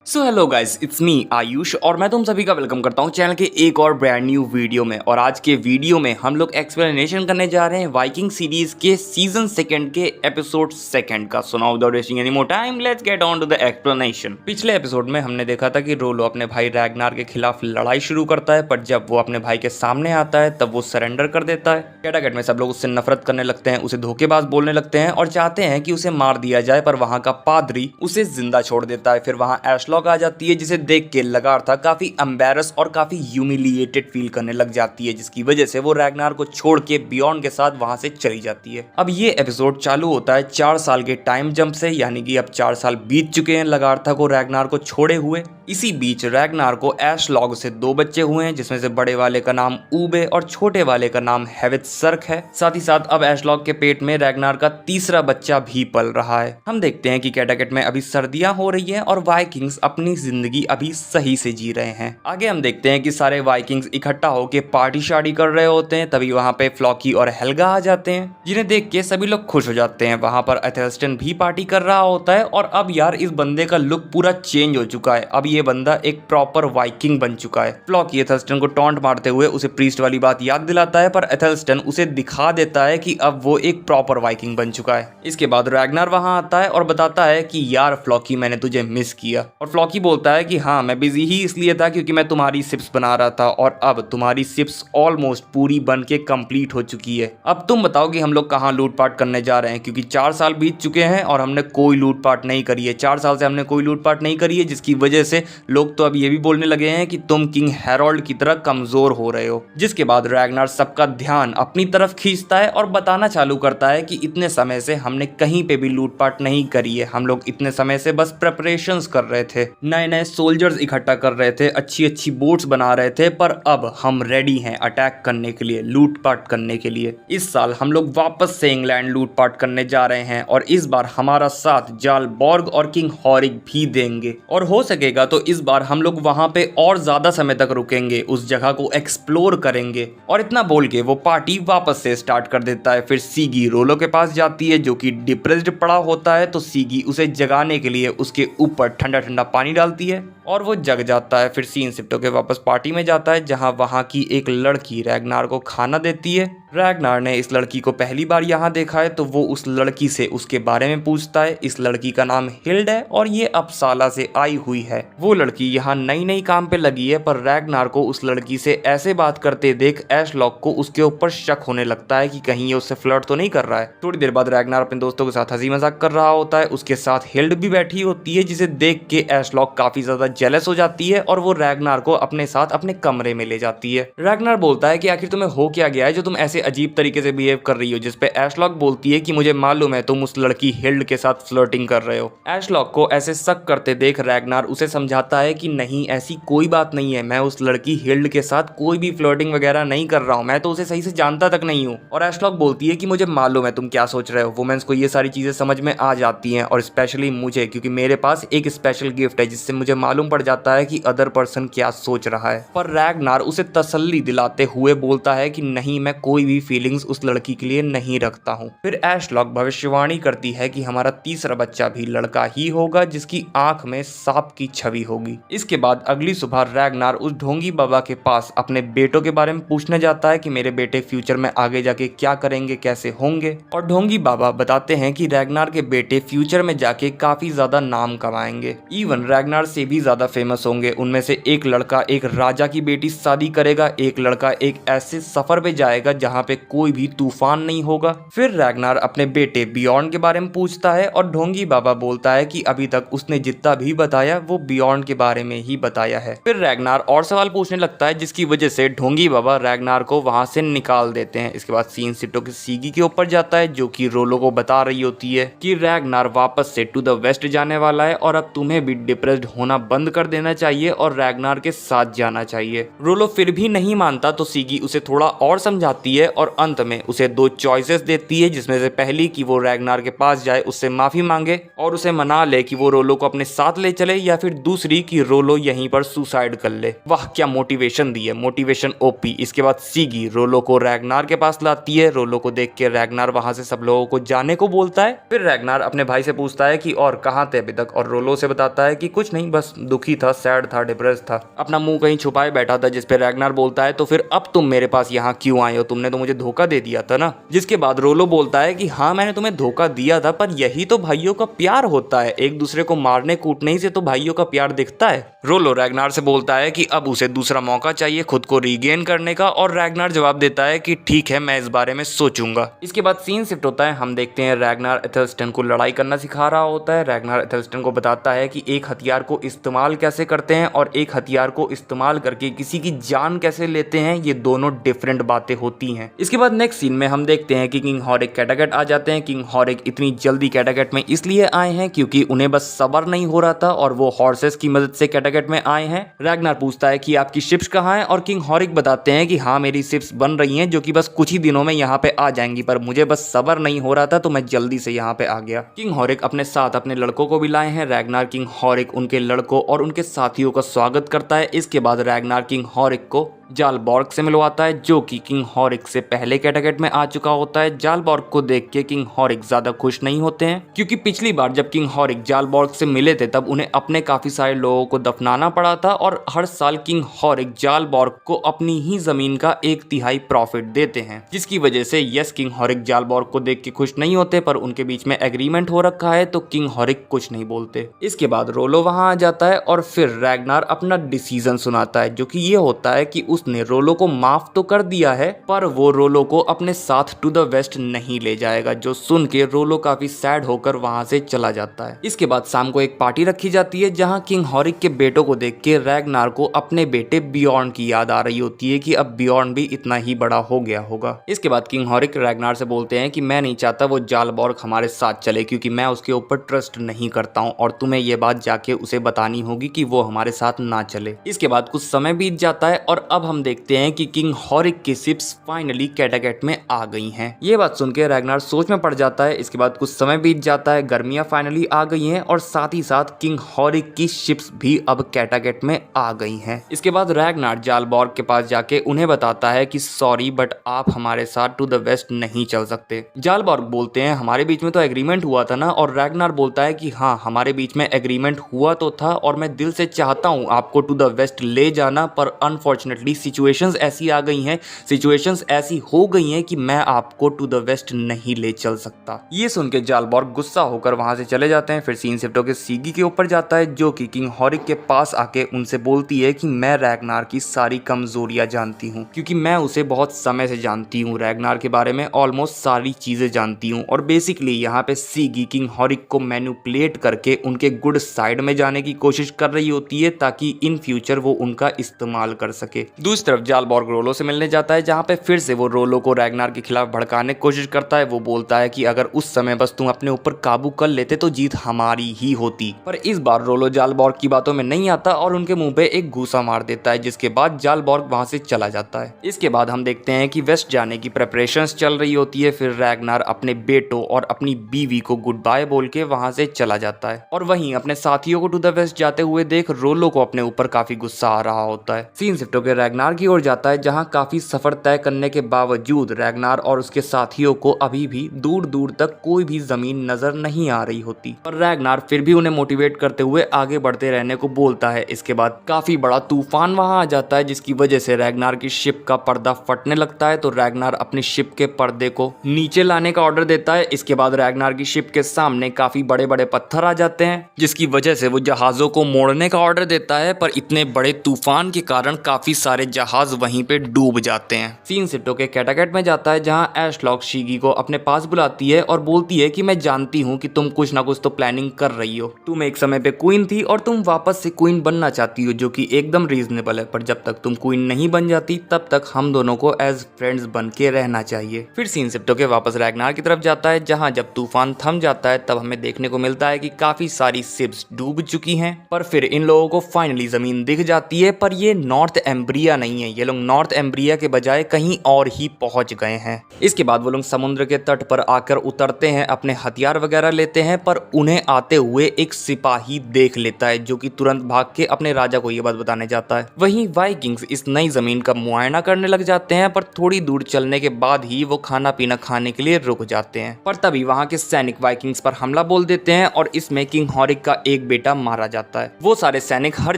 So hello guys, it's me Ayush और मैं तुम सभी का वेलकम करता हूं चैनल के एक और ब्रांड न्यू वीडियो में। और आज के वीडियो में हम लोग एक्सप्लेनेशन करने जा रहे हैं वाइकिंग सीरीज के सीजन सेकंड के एपिसोड सेकंड का। So now without wasting any more time, let's get on to the explanation. पिछले एपिसोड में हमने देखा था कि रोलो अपने भाई रैगनार के खिलाफ लड़ाई शुरू करता है, पर जब वो अपने भाई के सामने आता है तब वो सरेंडर कर देता है। कैटागेट में सब लोग उससे नफरत करने लगते हैं, उसे धोखेबाज बोलने लगते हैं और चाहते हैं कि उसे मार दिया जाए, पर वहां का पादरी उसे जिंदा छोड़ देता है। फिर वहां एशलॉक आ जाती है, जिसे देख के लगार्था काफी एम्बैरस और काफी ह्यूमिलिएटेड फील करने लग जाती है, जिसकी वजह से वो रैगनार को छोड़ के बियॉन्ड के साथ वहां से चली जाती है। अब ये एपिसोड चालू होता है 4 साल के टाइम जंप से, यानी कि अब 4 साल बीत चुके हैं लगार्था को रैगनार को छोड़े हुए। इसी बीच रैगनार को एशलॉग से 2 बच्चे हुए हैं, जिसमें से बड़े वाले का नाम ऊबे और छोटे वाले का नाम हेवित्सर्क है। साथ ही साथ अब एशलॉग के पेट में रैगनार का तीसरा बच्चा भी पल रहा है। हम देखते हैं कि कैटागेट में अभी सर्दियां हो रही हैं और वाइकिंग्स अपनी जिंदगी अभी सही से जी रहे हैं। आगे हम देखते हैं कि सारे वाइकिंग्स इकट्ठा होकर पार्टी शार्टी कर रहे होते हैं। तभी वहां पे फ्लॉकी और हेल्गा आ जाते हैं, जिन्हें देख के सभी लोग खुश हो जाते हैं। वहां पर एथेल्स्टन भी पार्टी कर रहा होता है और अब यार इस बंदे का लुक पूरा चेंज हो चुका है। अब ये बंदा एक प्रॉपर वाइकिंग बन चुका है। फ्लॉकी एथेल्स्टन को टॉन्ट मारते हुए उसे प्रीस्ट वाली बात याद दिलाता है, पर एथेल्स्टन उसे दिखा देता है कि अब वो एक प्रॉपर वाइकिंग बन चुका है। इसके बाद रैगनार वहां आता है और बताता है कि यार फ्लॉकी, मैंने तुझे मिस किया। और फ्लॉकी बोलता है कि हाँ, मैं बिजी ही इसलिए था क्योंकि मैं तुम्हारी शिप्स बना रहा था और अब तुम्हारी शिप्स ऑलमोस्ट पूरी बन के कंप्लीट हो चुकी है। अब तुम बताओ कि हम लोग कहाँ लूटपाट करने जा रहे हैं, क्योंकि 4 साल बीत चुके हैं और हमने कोई लूटपाट नहीं करी है। 4 साल से हमने कोई लूटपाट नहीं करी है, जिसकी वजह से लोग तो अब ये भी बोलने लगे हैं कि तुम किंग हैरोल्ड की तरह कमजोर हो रहे हो। जिसके बाद रैगनार सबका ध्यान अपनी तरफ खींचता है और बताना चालू करता है कि इतने समय से हमने कहीं पे भी लूटपाट नहीं करी है। हम लोग इतने समय से बस प्रेपरेशंस कर रहे थे, नए नए सोल्जर्स इकट्ठा कर रहे थे, अच्छी अच्छी बोट्स बना रहे थे, पर अब हम रेडी हैं अटैक करने के लिए, लूटपाट करने के लिए। इस साल हम लोग वापस से इंग्लैंड लूटपाट करने जा रहे हैं और इस बार हमारा साथ जाल बॉर्ग और किंग हॉरिक भी देंगे, और हो सकेगा तो इस बार हम लोग वहां पे और ज्यादा समय तक रुकेंगे, उस जगह को एक्सप्लोर करेंगे। और इतना बोल के वो पार्टी वापस से स्टार्ट कर देता है। फिर सीगी रोलो के पास जाती है, जो कि डिप्रेस्ड पड़ा होता है, तो सीगी उसे जगाने के लिए उसके ऊपर ठंडा ठंडा पानी डालती है और वो जग जाता है। फिर सीन शिफ्ट होकर वापस पार्टी में जाता है, जहां वहां की एक लड़की रैगनार को खाना देती है। रैगनार ने इस लड़की को पहली बार यहाँ देखा है, तो वो उस लड़की से उसके बारे में पूछता है। इस लड़की का नाम हिल्ड है और ये अपसाला से आई हुई है। वो लड़की यहाँ नई नई काम पे लगी है, पर रैगनार को उस लड़की से ऐसे बात करते देख एशलॉक को उसके ऊपर शक होने लगता है कि कहीं ये उससे फ्लर्ट तो नहीं कर रहा है। थोड़ी देर बाद रैगनार अपने दोस्तों के साथ हंसी मजाक कर रहा होता है, उसके साथ हिल्ड भी बैठी होती है, जिसे देख के एशलॉक काफी ज्यादा जेलस हो जाती है और वो रैगनार को अपने साथ अपने कमरे में ले जाती है। रैगनार बोलता है कि आखिर तुम्हें हो क्या गया है जो तुम ऐसे अजीब तरीके से बिहेव कर रही हो, जिस पे एशलॉक बोलती है कि मुझे मालूम है तुम उस लड़की हिल्ड के साथ फ्लर्टिंग कर रहे हो। एशलॉक को ऐसे शक करते देख रैगनार उसे समझाता है कि नहीं, ऐसी कोई बात नहीं है, मैं उस लड़की हिल्ड के साथ कोई भी फ्लर्टिंग वगैरह नहीं कर रहा हूँ, मैं तो उसे सही से जानता तक नहीं हूँ। और एशलॉक बोलती है कि मुझे मालूम है तुम क्या सोच रहे हो। वुमेन्स को ये सारी चीजें समझ में आ जाती हैं, और स्पेशली मुझे, क्योंकि मेरे पास एक स्पेशल गिफ्ट है जिससे मुझे मालूम पड़ जाता है कि अदर पर्सन क्या सोच रहा है। पर रैगनार उसे तसल्ली दिलाते हुए बोलता है कि नहीं, मैं कोई भी फीलिंग्स उस लड़की के लिए नहीं रखता हूँ। फिर एशलॉक भविष्यवाणी करती है कि हमारा तीसरा बच्चा भी लड़का ही होगा, जिसकी आंख में सांप की छवि होगी। इसके बाद अगली सुबह रैगनार उस ढोंगी बाबा के पास अपने बेटों के बारे में पूछने जाता है कि मेरे बेटे फ्यूचर में आगे जाके क्या करेंगे, कैसे होंगे। और ढोंगी बाबा बताते हैं कि रैगनार के बेटे फ्यूचर में जाके काफी ज्यादा नाम कमाएंगे, इवन रैगनार से भी ज्यादा फेमस होंगे। उनमें से एक लड़का एक राजा की बेटी शादी करेगा, एक लड़का एक ऐसे सफर पे जाएगा जहाँ पे कोई भी तूफान नहीं होगा। फिर रैगनार अपने बेटे बियॉन्ड के बारे में पूछता है और ढोंगी बाबा बोलता है कि अभी तक उसने जितना भी बताया वो बियॉन्ड के बारे में ही बताया है। फिर रैगनार और सवाल पूछने लगता है, जिसकी वजह से ढोंगी बाबा रैगनार को वहां से निकाल देते हैं। इसके बाद सीन शिफ्ट होकर सीगी के ऊपर जाता है, जो कि रोलो को बता रही होती है कि रैगनार वापस से टू द वेस्ट जाने वाला है और अब तुम्हें भी डिप्रेस्ड होना बंद कर देना चाहिए और रैगनार के साथ जाना चाहिए। रोलो फिर भी नहीं मानता, तो सीगी उसे थोड़ा और समझाती है है और अंत में उसे दो चॉइसेस देती है, जिसमें से पहली कि वो रैग्नार के पास जाए, उससे माफी मांगे और उसे मना ले कि वो रोलो को अपने साथ ले चले, या फिर दूसरी कि रोलो यहीं पर सुसाइड कर ले। वाह क्या मोटिवेशन दी है, मोटिवेशन ओपी। इसके बाद सीगी रोलो को रैग्नार के पास लाती है। रोलो को देख के रैग्नार वहां से सब लोगों को जाने को बोलता है। फिर रैग्नार अपने भाई से पूछता है कि और कहाँ थे अभी तक, और रोलो से बताता है कि कुछ नहीं, बस दुखी था, सैड था, डिप्रेस था, अपना मुंह कहीं छुपाए बैठा था। जिसपे रैग्नार बोलता है तो फिर अब तुम मेरे पास यहाँ क्यों आए हो, तुमने तो मुझे धोखा दे दिया था ना। जिसके बाद रोलो बोलता है कि हाँ मैंने तुम्हें धोखा दिया था, पर यही तो भाइयों का प्यार होता है, एक दूसरे को मारने कूटने ही से तो भाइयों का प्यार दिखता है। रोलो रैग्नार से बोलता है कि अब उसे दूसरा मौका चाहिए खुद को रीगेन करने का, और रैग्नार जवाब देता है कि ठीक है मैं इस बारे में सोचूंगा। इसके बाद सीन शिफ्ट होता है, हम देखते हैं रैग्नार एथेल्स्टन को लड़ाई करना सिखा रहा होता है। रैग्नार एथेल्स्टन को बताता है कि एक हथियार को इस्तेमाल कैसे करते हैं और एक हथियार को इस्तेमाल करके किसी की जान कैसे लेते हैं, ये दोनों डिफरेंट बातें होती हैं। इसके बाद नेक्स्ट सीन में हम देखते हैं कि किंग हॉरिक कैटागेट आ जाते हैं। किंग हॉरिक इतनी जल्दी कैटागेट में इसलिए आए हैं क्योंकि उन्हें बस सब्र नहीं हो रहा था और वो हॉर्सेस की मदद से कैटागेट में आए हैं। रैग्नार पूछता है कि आपकी शिप्स कहाँ हैं, और किंग हॉरिक बताते हैं कि हाँ मेरी शिप्स बन रही हैं, जो कि बस कुछ ही दिनों में यहाँ पे आ जाएंगी, पर मुझे बस सब्र नहीं हो रहा था तो मैं जल्दी से यहाँ पे आ गया। किंग हॉरिक अपने साथ अपने लड़कों को भी लाए हैं। रैग्नार किंग हॉरिक उनके लड़कों और उनके साथियों का स्वागत करता है। इसके बाद रैग्नार किंग हॉरिक को जालबॉर्ग से मिलवाता है, जो कि किंग हॉरिक से पहले कैटागेट में आ चुका होता है। जालबॉर्ग को देख के किंग हॉरिक ज्यादा खुश नहीं होते हैं, क्योंकि पिछली बार जब किंग हॉरिक जालबॉर्ग से मिले थे तब उन्हें अपने काफी सारे लोगों को दफनाना पड़ा था, और हर साल किंग हॉरिक जालबॉर्ग को अपनी ही जमीन का 1/3 प्रॉफिट देते हैं, जिसकी वजह से यस किंग हॉरिक जालबॉर्ग को देख के खुश नहीं होते, पर उनके बीच में एग्रीमेंट हो रखा है तो किंग हॉरिक कुछ नहीं बोलते। इसके बाद रोलो वहां आ जाता है और फिर रैग्नार अपना डिसीजन सुनाता है, जो कि ये होता है कि उसने रोलो को माफ तो कर दिया है, पर वो रोलो को अपने साथ टू द वेस्ट नहीं ले जाएगा, जो सुन के रोलो काफी सैड होकर वहां से चला जाता है। इसके बाद शाम को एक पार्टी रखी जाती है, जहां किंग हॉरिक के बेटों को देख के रैग्नार को अपने बेटे बियॉर्न की याद आ रही होती है कि अब बियॉर्न भी इतना ही बड़ा हो गया होगा। इसके बाद किंग हॉरिक रैग्नार से बोलते हैं कि मैं नहीं चाहता वो जालबॉर्ग हमारे साथ चले, क्योंकि मैं उसके ऊपर ट्रस्ट नहीं करता हूँ, और तुम्हें ये बात जाके उसे बतानी होगी कि वो हमारे साथ ना चले। इसके बाद कुछ समय बीत जाता है और अब हम देखते हैं कि किंग हॉरिक की शिप्स फाइनली कैटागेट में आ गई हैं। ये बात सुन के रैग्नार सोच में पड़ जाता है। इसके बाद कुछ समय बीत जाता है, गर्मियां फाइनली आ गई हैं और साथ ही साथ किंग हॉरिक की शिप्स भी अब कैटागेट में आ गई हैं। इसके बाद रैग्नार जालबॉर्ग के पास जाके उन्हें बताता है कि सॉरी बट आप हमारे साथ टू द वेस्ट नहीं चल सकते। जालबॉर्ग बोलते हैं हमारे बीच में तो एग्रीमेंट हुआ था ना, और रैग्नार बोलता है कि हाँ हमारे बीच में एग्रीमेंट हुआ तो था और मैं दिल से चाहता हूँ आपको टू द वेस्ट ले जाना, पर अनफॉर्चुनेटली सिचुएशंस ऐसी आ गई हैं, सिचुएशंस ऐसी हो गई हैं कि मैं आपको टू द वेस्ट नहीं ले चल सकता। ये सुन के जालबॉर्ग गुस्सा होकर वहां से चले जाते हैं। फिर सीन शिफ्ट होकर सीगी के ऊपर जाता है, जो कि किंग हॉरिक के पास आके उनसे बोलती है कि मैं रैग्नार की सारी कमजोरियां जानती हूँ, क्योंकि मैं उसे बहुत समय से जानती हूँ, रैग्नार के बारे में ऑलमोस्ट सारी चीजें जानती हूँ, और बेसिकली यहाँ पे सीगी किंग हॉरिक को मैनिपुलेट करके उनके गुड साइड में जाने की कोशिश कर रही होती है, ताकि इन फ्यूचर वो उनका इस्तेमाल कर सके। दूसरी तरफ जालबॉर्ग रोलो से मिलने जाता है, जहाँ पे फिर से वो रोलो को रैग्नार के खिलाफ भड़काने की कोशिश करता है। वो बोलता है कि अगर उस समय बस तुम अपने ऊपर काबू कर लेते तो जीत हमारी ही होती, पर इस बार रोलो जालबॉर्ग की बातों में नहीं आता और उनके मुंह पे एक घूसा मार देता है, जिसके बाद जालबॉर्ग वहां से चला जाता है। इसके बाद हम देखते हैं कि वेस्ट जाने की प्रिपरेशंस चल रही होती है। फिर रैग्नार अपने बेटों और अपनी बीवी को गुड बाय बोल के वहां से चला जाता है, और वहीं अपने साथियों को टू द वेस्ट जाते हुए देख रोलो को अपने ऊपर काफी गुस्सा आ रहा होता है। सीन शिफ्ट होकर रैग्नार की ओर जाता है, जहां काफी सफर तय करने के बावजूद रैग्नार और उसके साथियों को अभी भी दूर दूर तक कोई भी जमीन नजर नहीं आ रही होती, पर रैग्नार फिर भी उन्हें मोटिवेट करते हुए आगे बढ़ते रहने को बोलता है। इसके बाद काफी बड़ा तूफान वहां आ जाता है, जिसकी वजह से रैग्नार की शिप का पर्दा फटने लगता है, तो रैग्नार अपनी शिप के पर्दे को नीचे लाने का ऑर्डर देता है। इसके बाद रैग्नार की शिप के सामने काफी बड़े बड़े पत्थर आ जाते हैं, जिसकी वजह से वो जहाजों को मोड़ने का ऑर्डर देता है, पर इतने बड़े तूफान के कारण काफी सारे जहाज वहीं पे डूब जाते हैं। सीन शिफ्ट होकर कैटागेट में जाता है, जहां एशलॉक शीगी को अपने पास बुलाती है और बोलती है कि मैं जानती हूँ कि तुम कुछ ना कुछ तो प्लानिंग कर रही हो, तुम एक समय पे क्वीन थी और तुम वापस से क्वीन बनना चाहती हो, जो कि एकदम रीजनेबल है, पर जब तक तुम क्वीन नहीं बन जाती तब तक हम दोनों को एज फ्रेंड्स बन के रहना चाहिए। फिर सीन शिफ्ट होकर वापस रैग्नार की तरफ जाता है, जहां जब तूफान थम जाता है तब हमें देखने को मिलता है कि काफी सारी शिप्स डूब चुकी हैं, पर फिर इन लोगों को फाइनली जमीन दिख जाती है, पर ये नॉर्थ एम्ब्रिया एम्ब्रिया नहीं है, ये लोग नॉर्थ एम्ब्रिया के बजाय कहीं और ही पहुंच गए हैं। इसके बाद वो लोग समुद्र के तट पर आकर उतरते हैं, अपने हथियार वगैरह लेते हैं, पर उन्हें आते हुए एक सिपाही देख लेता है जो कि तुरंत भाग के अपने राजा को ये बात बताने जाता है। वहीं वाइकिंग्स इस नई जमीन का मुआयना करने लग जाते हैं, पर थोड़ी दूर चलने के बाद ही वो खाना पीना खाने के लिए रुक जाते हैं। पर तभी वहां के सैनिक वाइकिंग्स पर हमला बोल देते हैं और इसमें किंग हॉरिक का एक बेटा मारा जाता है। वो सारे सैनिक हर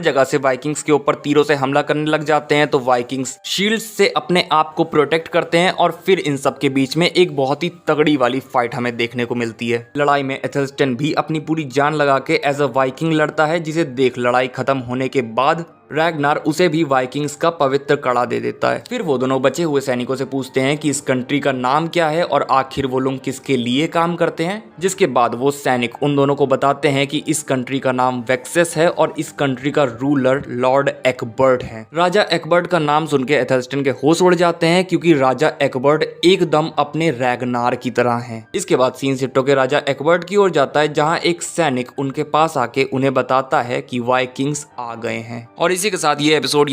जगह से वाइकिंग्स के ऊपर तीरों से हमला करने लग जाते हैं, तो वाइकिंग्स शील्ड से अपने आप को प्रोटेक्ट करते हैं और फिर इन सब के बीच में एक बहुत ही तगड़ी वाली फाइट हमें देखने को मिलती है। लड़ाई में एथेल्स्टन भी अपनी पूरी जान लगा के एज अ वाइकिंग लड़ता है, जिसे देख लड़ाई खत्म होने के बाद रैगनार उसे भी वाइकिंग्स का पवित्र कड़ा दे देता है। फिर वो दोनों बचे हुए सैनिकों से पूछते हैं कि इस कंट्री का नाम क्या है और आखिर वो लोग किसके लिए काम करते हैं, जिसके बाद वो सैनिक उन दोनों को बताते हैं कि इस कंट्री का नाम वेक्सेस है और इस कंट्री का रूलर लॉर्ड एकबर्ट है। राजा एकबर्ट का नाम सुन के एथेल्स्टन के होश उड़ जाते हैं, क्योंकि राजा एकबर्ट एकदम अपने रैगनार की तरह है। इसके बाद सीन शिफ्ट होकर राजा एकबर्ट की ओर जाता है, जहाँ एक सैनिक उनके पास आके उन्हें बताता है कि वाइकिंग्स आ गए हैं। और इसी के साथ ये एपिसोड